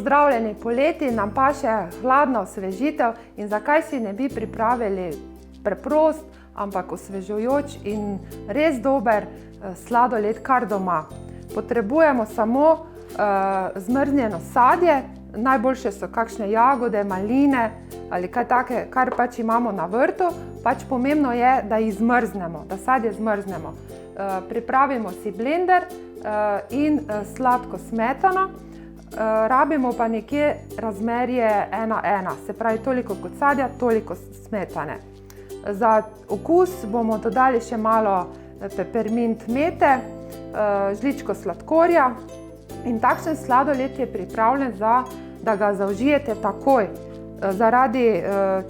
Pozdravljeni, poleti nam paše hladna osvežitev in zakaj si ne bi pripravili preprost, ampak osvežujoč in res dober sladoled kar doma. Potrebujemo samo zmrznjeno sadje, najboljše so kakšne jagode, maline ali kaj take, kar pač imamo na vrtu. Pač pomembno je, da jih zmrznemo, da sadje zmrznemo. Pripravimo si blender in sladko smetano. Rabimo pa nekje razmerje 1:1, se pravi toliko kot sadja, toliko smetane. Za okus bomo dodali še malo pepermint mete, žličko sladkorja in takšen sladoled je pripravljen, da ga zaužijete takoj.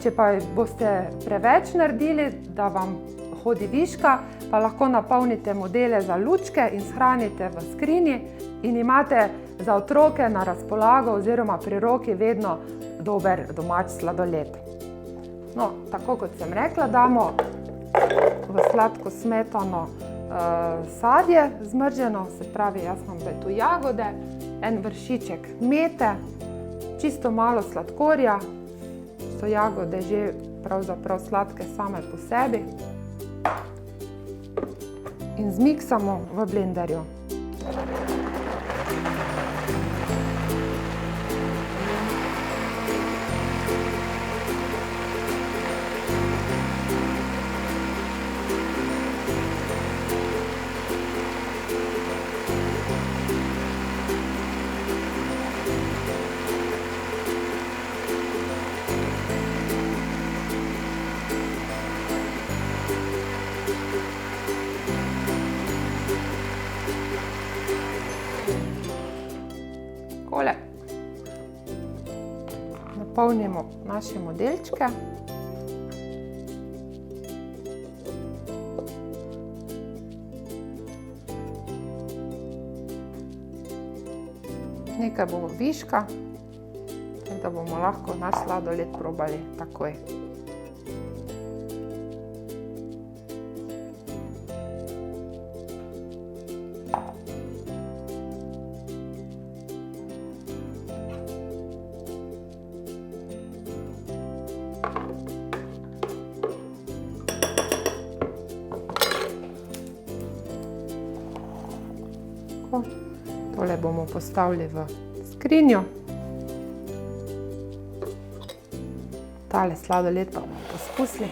Če pa boste preveč naredili, da vam hodi viška, pa lahko napolnite modele za lučke in shranite v skrinji in imate za otroke na razpolago oziroma pri roki vedno dober domač sladoled. No, tako kot sem rekla, damo v sladko smetano sadje zmrženo, se pravi, jaz imam tu jagode, en vršiček mete, čisto malo sladkorja, so jagode že pravzaprav sladke same po sebi in zmiksamo v blenderju. Takole napolnimo naše modelčke. Nekaj bomo viška, da bomo lahko naš sladoled probali takoj. Tole bomo postavili v skrinjo. Tale sladoled pa bomo poskusili.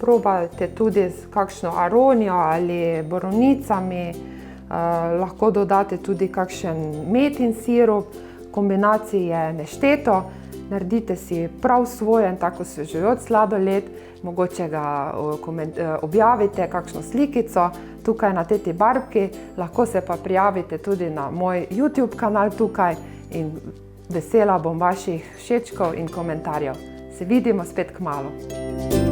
Probajte tudi z kakšno aronijo ali borovnicami. Lahko dodate tudi kakšen metin sirup. Kombinacij je nešteto. Naredite si prav svojen tako osvežujoč sladoled. Mogoče ga objavite, kakšno slikico tukaj na teti barbki. Lahko se pa prijavite tudi na moj YouTube kanal tukaj in vesela bom vaših všečkov in komentarjev. Se vidimo spet kmalu.